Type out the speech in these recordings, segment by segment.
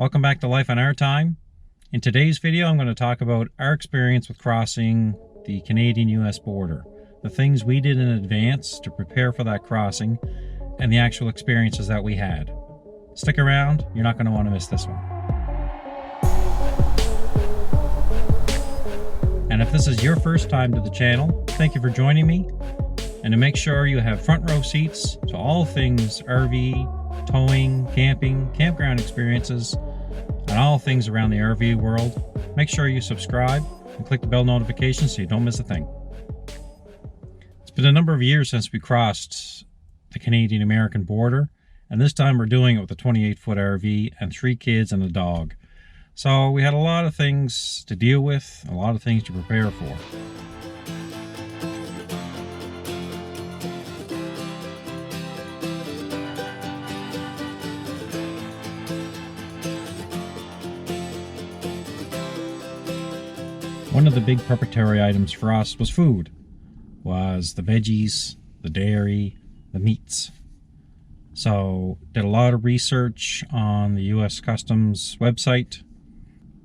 Welcome back to Life on Our Time. In today's video, I'm going to talk about our experience with crossing the Canadian-US border, the things we did in advance to prepare for that crossing, and the actual experiences that we had. Stick around, you're not going to want to miss this one. And if this is your first time to the channel, thank you for joining me. And to make sure you have front row seats to all things RV, towing, camping, campground experiences, and all things around the RV world, make sure you subscribe and click the bell notification so you don't miss a thing. It's been a number of years since we crossed the Canadian-American border, and this time we're doing it with a 28-foot RV and 3 kids and a dog. So we had a lot of things to deal with, a lot of things to prepare for. One of the big preparatory items for us was food, was the veggies, the dairy, the meats. So did a lot of research on the US Customs website.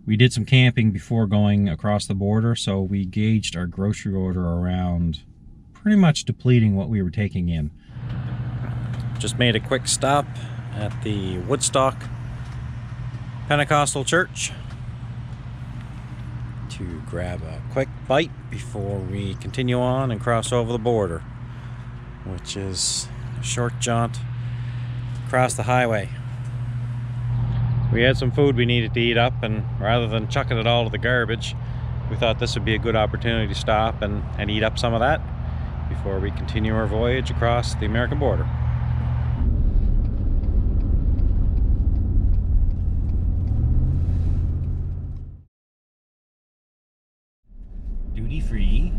We did some camping before going across the border, so we gauged our grocery order around pretty much depleting what we were taking in. Just made a quick stop at the Woodstock Pentecostal Church to grab a quick bite before we continue on and cross over the border, which is a short jaunt across the highway. We had some food we needed to eat up, and rather than chucking it all to the garbage, we thought this would be a good opportunity to stop and eat up some of that before we continue our voyage across the American border. Duty-free,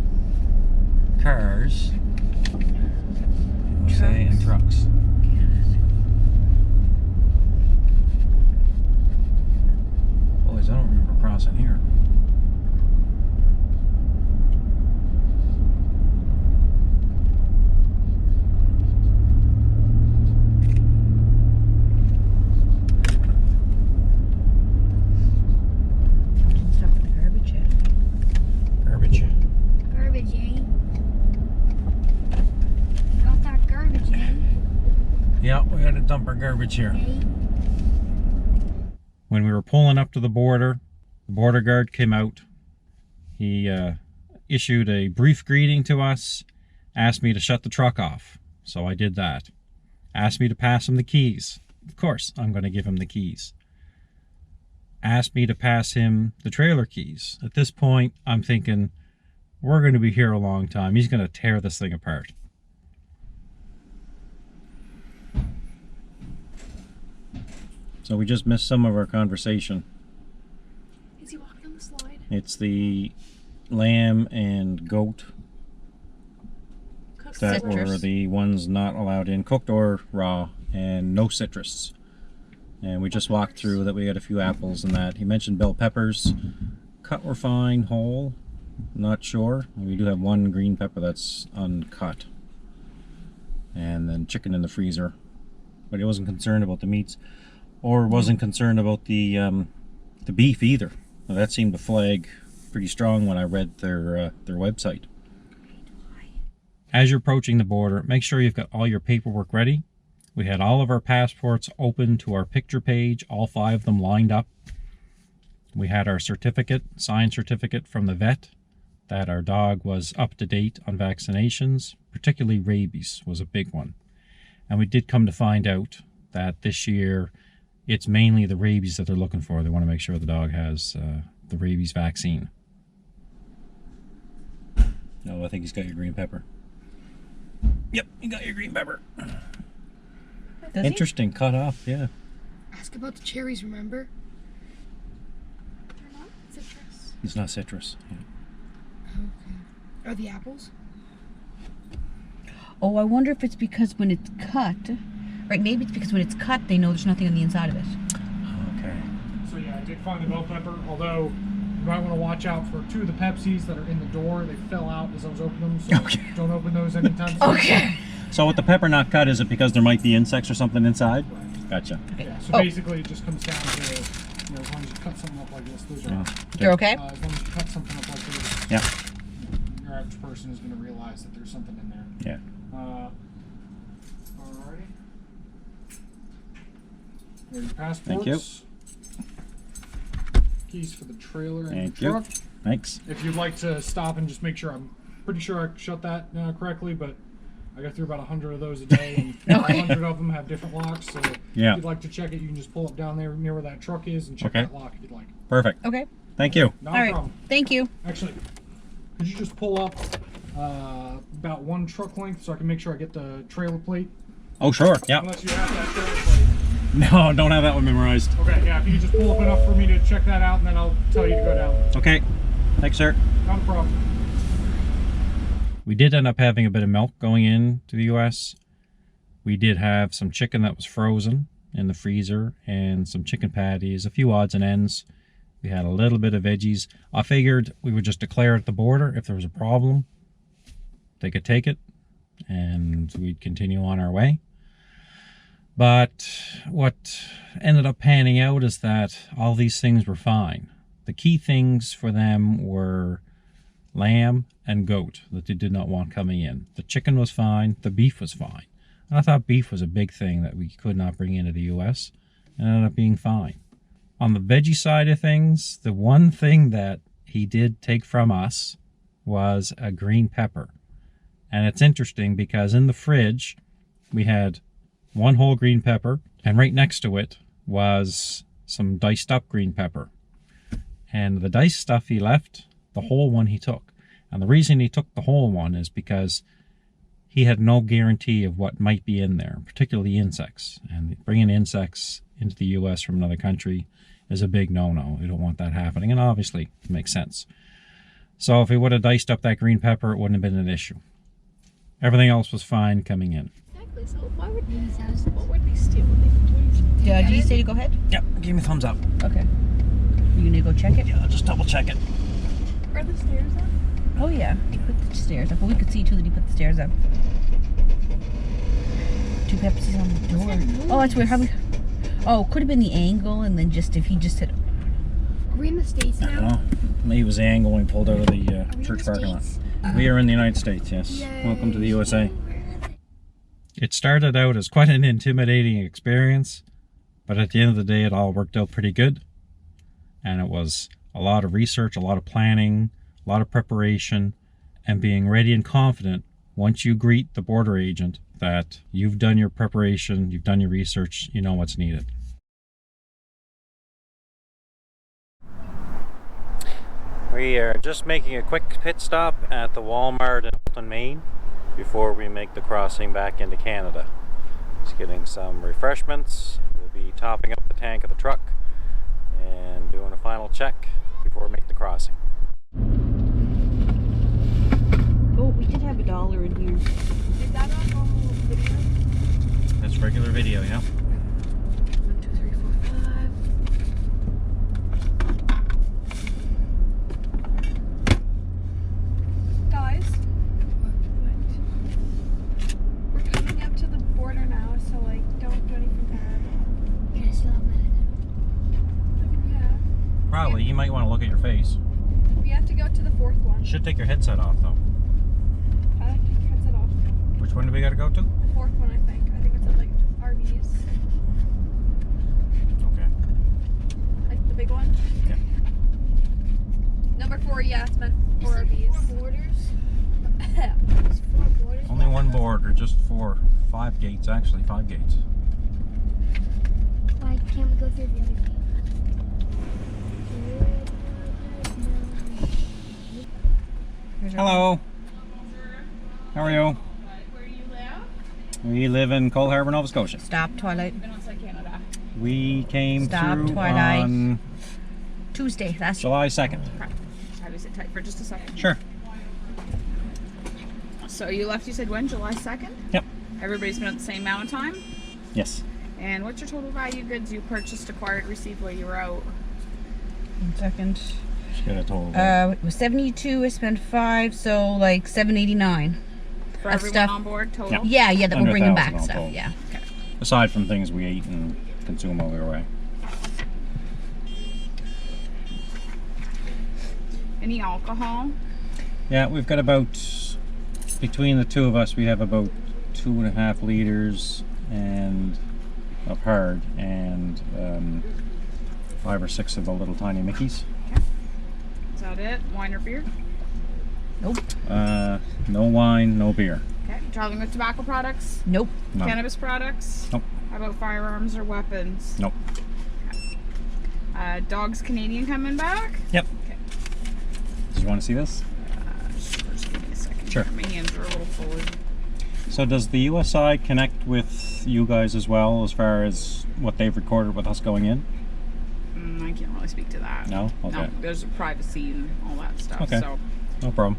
cars, and trucks. Boys, I don't remember crossing here. Yeah, we had to dump our garbage here. When we were pulling up to the border guard came out. He issued a brief greeting to us, asked me to shut the truck off. So I did that. Asked me to pass him the keys. Of course, I'm going to give him the keys. Asked me to pass him the trailer keys. At this point, I'm thinking, we're going to be here a long time. He's going to tear this thing apart. So we just missed some of our conversation. Is he walking on the slide? It's the lamb and goat Cooked that citrus. were the ones not allowed in, cooked or raw, and no citrus. And we just walked through that. We had a few apples and that. He mentioned bell peppers. Cut were fine, whole, not sure. And we do have one green pepper that's uncut. And then chicken in the freezer. But he wasn't concerned about the meats. Or wasn't concerned about the beef either. Now, that seemed to flag pretty strong when I read their website. As you're approaching the border, make sure you've got all your paperwork ready. We had all of our passports open to our picture page, all 5 of them lined up. We had our certificate, signed certificate from the vet that our dog was up to date on vaccinations, particularly rabies was a big one. And we did come to find out that this year it's mainly the rabies that they're looking for. They want to make sure the dog has the rabies vaccine. No, I think he's got your green pepper. Yep, you got your green pepper. Does Interesting, cut off, yeah. Ask about the cherries, remember? They're not citrus. It's not citrus. Yeah. Okay. Are the apples? Oh, I wonder if it's because when it's cut, right, maybe it's because when it's cut, they know there's nothing on the inside of it. Okay. So yeah, I did find the bell pepper, although you might want to watch out for 2 of the Pepsis that are in the door. They fell out as I was opening them, so Okay. don't open those anytime soon. Okay. So with the pepper not cut, is it because there might be insects or something inside? Gotcha. Okay. Yeah, so Oh, basically it just comes down to, you know, as long as you cut something up like this, those are, you're okay? as long as you cut something up like this, Yeah. your average person is going to realize that there's something in there. Yeah. Alrighty. There's your passports. Thank you. Keys for the trailer and Thank the you. truck. Thanks. If you'd like to stop and just make sure, I'm pretty sure I shut that correctly, but I go through about 100 of those a day, and 100 of them have different locks. So Yeah. if you'd like to check it, you can just pull up down there near where that truck is and check Okay. that lock if you'd like. Perfect. Okay. Thank you. Not All a right. problem. Thank you. Actually, could you just pull up about one truck length so I can make sure I get the trailer plate? Oh, sure. Yeah. Unless you have that trailer plate. No, don't have that one memorized. Okay, yeah, if you could just pull up enough for me to check that out, and then I'll tell you to go down. Okay. Thanks, sir. Not a problem. We did end up having a bit of milk going in to the U.S. We did have some chicken that was frozen in the freezer and some chicken patties, a few odds and ends. We had a little bit of veggies. I figured we would just declare at the border if there was a problem. They could take it and we'd continue on our way. But what ended up panning out is that all these things were fine. The key things for them were lamb and goat that they did not want coming in. The chicken was fine, the beef was fine. And I thought beef was a big thing that we could not bring into the US, and it ended up being fine. On the veggie side of things, the one thing that he did take from us was a green pepper. And it's interesting because in the fridge, we had one whole green pepper, and right next to it was some diced up green pepper. And the diced stuff he left, the whole one he took. And the reason he took the whole one is because he had no guarantee of what might be in there, particularly insects. And bringing insects into the U.S. from another country is a big no-no. We don't want that happening, and obviously it makes sense. So if he would have diced up that green pepper, it wouldn't have been an issue. Everything else was fine coming in. Exactly. So why would what would they steal? What do you Did you say to go ahead? Yep, give me a thumbs up. Okay. You gonna go check it? Yeah, I'll just double check it. Are the stairs up? Oh yeah. He put the stairs up. Well, we could see too that he put the stairs up. 2 Pepsis on the door. Oh, that's weird. How we? Oh, could have been the angle, and then just if he just had. Are we in the States I don't now? know. Maybe it was the angle when we pulled out of the Are we in church the parking lot. States? We are in the United States, yes. Yay. Welcome to the USA. It started out as quite an intimidating experience, but at the end of the day, it all worked out pretty good. And it was a lot of research, a lot of planning, a lot of preparation, and being ready and confident once you greet the border agent that you've done your preparation, you've done your research, you know what's needed. We are just making a quick pit stop at the Walmart in Milton, Maine before we make the crossing back into Canada. Just getting some refreshments. We'll be topping up the tank of the truck and doing a final check before we make the crossing. Oh, we did have $1 in here. Is that on normal video? That's regular video, yeah. 1, 2, 3, 4, 5. Guys, we're coming up to the border now, so like, don't do anything bad. Can I still have mine? Yeah. Probably. You might want to look at your face. We have to go to the 4th one. You should take your headset off, though. I have to take your headset off. Which one do we got to go to? The 4th one, I think. I think it's at like RVs. Okay. Like the big one? Yeah. Number 4, yeah, it's meant for Is there RVs. 4 borders? There's 4 borders? Only one board, or just 4. 5 gates, actually. 5 gates. Why can't we go through the other gate? Hello. How are you? Where do you live? We live in Cole Harbour, Nova Scotia. Stop, Twilight. Been outside Canada. We came Stop, through Twilight. on Tuesday. That's July 2nd. Try to sit tight for just a second. Sure. So you left, you said when? July 2nd? Yep. Everybody's been at the same amount of time? Yes. And what's your total value goods you purchased, acquired, received while you were out? 1 second. Just get a total. It was 72. I spent 5, so like 789. For Of everyone stuff. on board, total? Yeah, that we're bringing back 100,000 all stuff. told. Yeah. Aside from things we ate and consume while we were away. Any alcohol? Yeah, we've got about, between the two of us, we have about 2.5 liters and of hard and 5 or 6 of the little tiny Mickeys. Is that it? Wine or beer? Nope. No wine, no beer. Okay. Traveling with tobacco products? Nope. No. Cannabis products? Nope. How about firearms or weapons? Nope. Dogs Canadian coming back? Yep. Okay. Did you want to see this? Just give me a second. Sure. My hands are a little full. So does the US side connect with you guys as well as far as what they've recorded with us going in? I can't really speak to that. No? Okay. No, there's privacy and all that stuff. Okay. So No problem.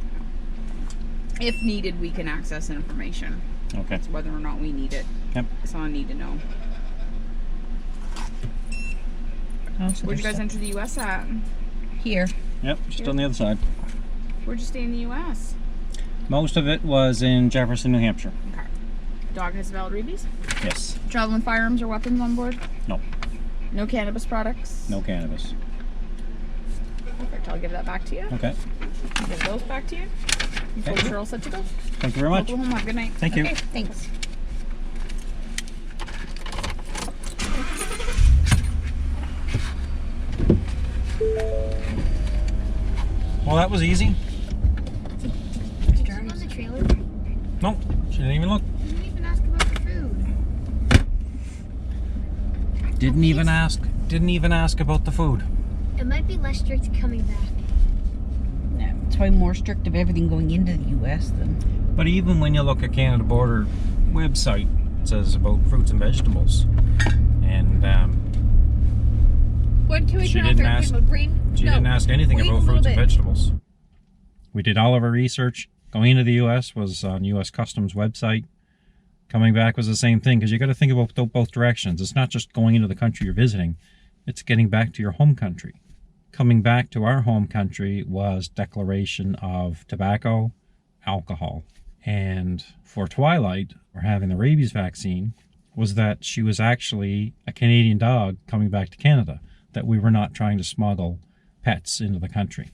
if needed, we can access information. Okay. It's whether or not we need it. Yep. That's all I need to know. Oh, so Where'd you there's guys enter the U.S. at? here. Yep, just on the other side. Where'd you stay in the U.S.? Most of it was in Jefferson, New Hampshire. Okay. Dog has valid rabies? Yes. Traveling firearms or weapons on board? No. No cannabis products? No cannabis. Perfect. I'll give that back to you. Okay. Give those back to you. You Okay. folks are all set to go. Thank you very much. Go home. Have a good night. Thank you. Okay, thanks. Well, that was easy. Did you on the trailer? Nope. She didn't even look. Didn't even ask about the food. Didn't even ask. Didn't even ask about the food. It might be less strict coming back. Yeah, it's probably more strict of everything going into the U.S. than. But even when you look at Canada Border website, it says about fruits and vegetables. And When can we She turn off didn't airplane ask- mode? Brain? she No. didn't ask anything Wait about a little fruits and bit. vegetables. We did all of our research. Going into the U.S. was on U.S. Customs website. Coming back was the same thing, because you got to think about both directions. It's not just going into the country you're visiting. It's getting back to your home country. Coming back to our home country was declaration of tobacco, alcohol. And for Twilight, or having the rabies vaccine, was that she was actually a Canadian dog coming back to Canada, that we were not trying to smuggle pets into the country.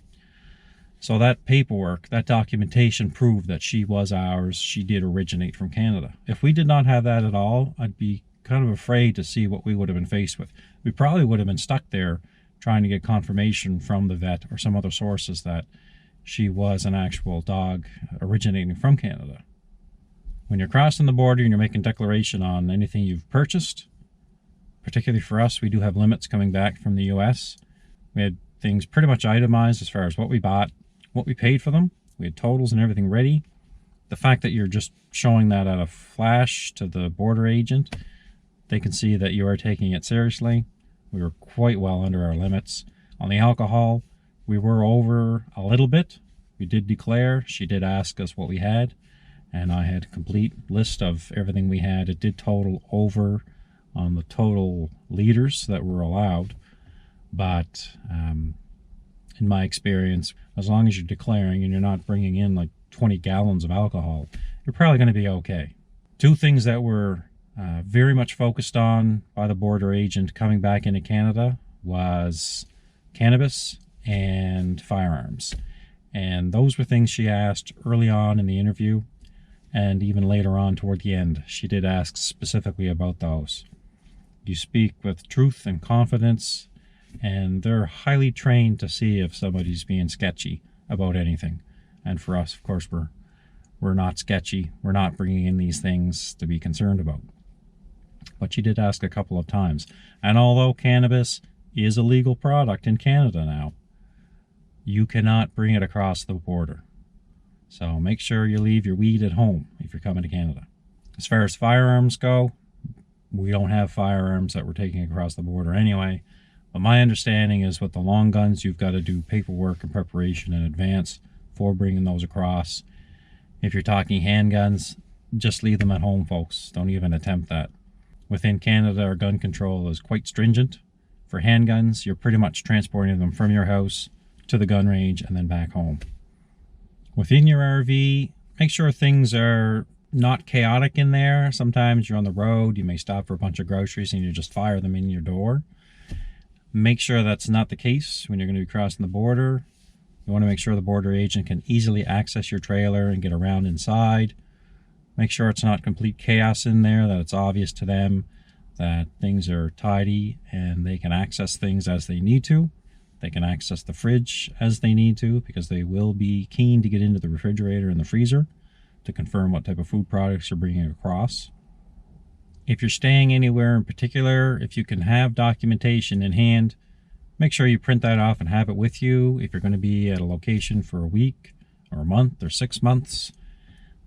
So that paperwork, that documentation proved that she was ours. She did originate from Canada. If we did not have that at all, I'd be kind of afraid to see what we would have been faced with. We probably would have been stuck there trying to get confirmation from the vet or some other sources that she was an actual dog originating from Canada. When you're crossing the border and you're making declaration on anything you've purchased, particularly for us, we do have limits coming back from the US. We had things pretty much itemized as far as what we bought, what we paid for them. We had totals and everything ready. The fact that you're just showing that at a flash to the border agent, they can see that you are taking it seriously. We were quite well under our limits. On the alcohol, we were over a little bit. We did declare. She did ask us what we had, and I had a complete list of everything we had. It did total over on the total liters that were allowed, but in my experience, as long as you're declaring and you're not bringing in like 20 gallons of alcohol, you're probably going to be okay. Two things that were very much focused on by the border agent coming back into Canada was cannabis and firearms. And those were things she asked early on in the interview, and even later on toward the end, she did ask specifically about those. You speak with truth and confidence, and they're highly trained to see if somebody's being sketchy about anything. And for us, of course, we're not sketchy. We're not bringing in these things to be concerned about. But she did ask a couple of times. And although cannabis is a legal product in Canada now, you cannot bring it across the border. So make sure you leave your weed at home if you're coming to Canada. As far as firearms go, we don't have firearms that we're taking across the border anyway. But my understanding is with the long guns, you've got to do paperwork and preparation in advance for bringing those across. If you're talking handguns, just leave them at home, folks. Don't even attempt that. Within Canada, our gun control is quite stringent. For handguns, you're pretty much transporting them from your house to the gun range and then back home. Within your RV, make sure things are not chaotic in there. Sometimes you're on the road, you may stop for a bunch of groceries and you just fire them in your door. Make sure that's not the case when you're going to be crossing the border. You want to make sure the border agent can easily access your trailer and get around inside. Make sure it's not complete chaos in there, that it's obvious to them that things are tidy and they can access things as they need to. They can access the fridge as they need to, because they will be keen to get into the refrigerator and the freezer to confirm what type of food products you're bringing across. If you're staying anywhere in particular, if you can have documentation in hand, make sure you print that off and have it with you. If you're going to be at a location for a week or a month or 6 months,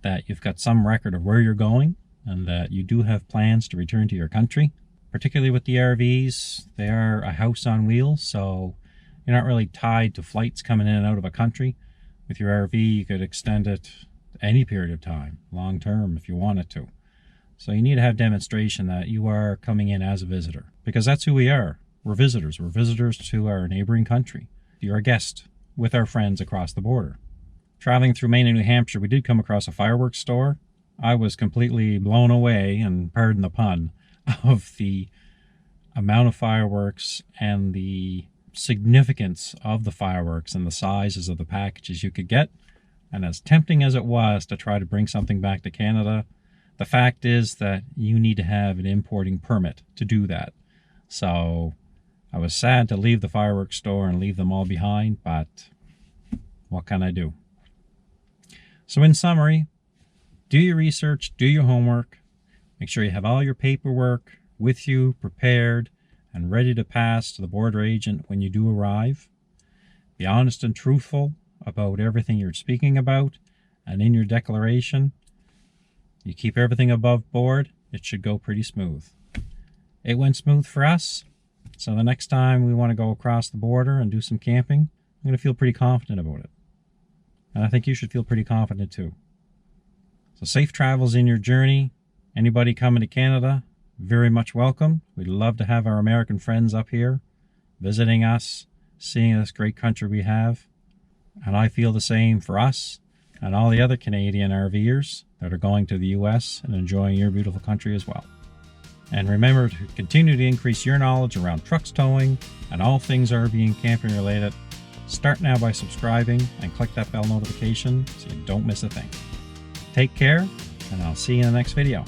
that you've got some record of where you're going and that you do have plans to return to your country. Particularly with the RVs, they are a house on wheels, so you're not really tied to flights coming in and out of a country. With your RV, you could extend it any period of time, long term if you wanted to. So you need to have demonstration that you are coming in as a visitor, because that's who we are. We're visitors. We're visitors to our neighboring country. You're a guest with our friends across the border. Traveling through Maine and New Hampshire, we did come across a fireworks store. I was completely blown away, and pardon the pun, of the amount of fireworks and the significance of the fireworks and the sizes of the packages you could get. And as tempting as it was to try to bring something back to Canada, the fact is that you need to have an importing permit to do that. So I was sad to leave the fireworks store and leave them all behind, but what can I do? So in summary, do your research, do your homework, make sure you have all your paperwork with you, prepared, and ready to pass to the border agent when you do arrive. Be honest and truthful about everything you're speaking about, and in your declaration, you keep everything above board, it should go pretty smooth. It went smooth for us, so the next time we want to go across the border and do some camping, I'm going to feel pretty confident about it. And I think you should feel pretty confident too. So safe travels in your journey. Anybody coming to Canada, very much welcome. We'd love to have our American friends up here visiting us, seeing this great country we have. And I feel the same for us and all the other Canadian RVers that are going to the US and enjoying your beautiful country as well. And remember to continue to increase your knowledge around trucks towing and all things RV and camping related. Start now by subscribing and click that bell notification so you don't miss a thing. Take care, and I'll see you in the next video.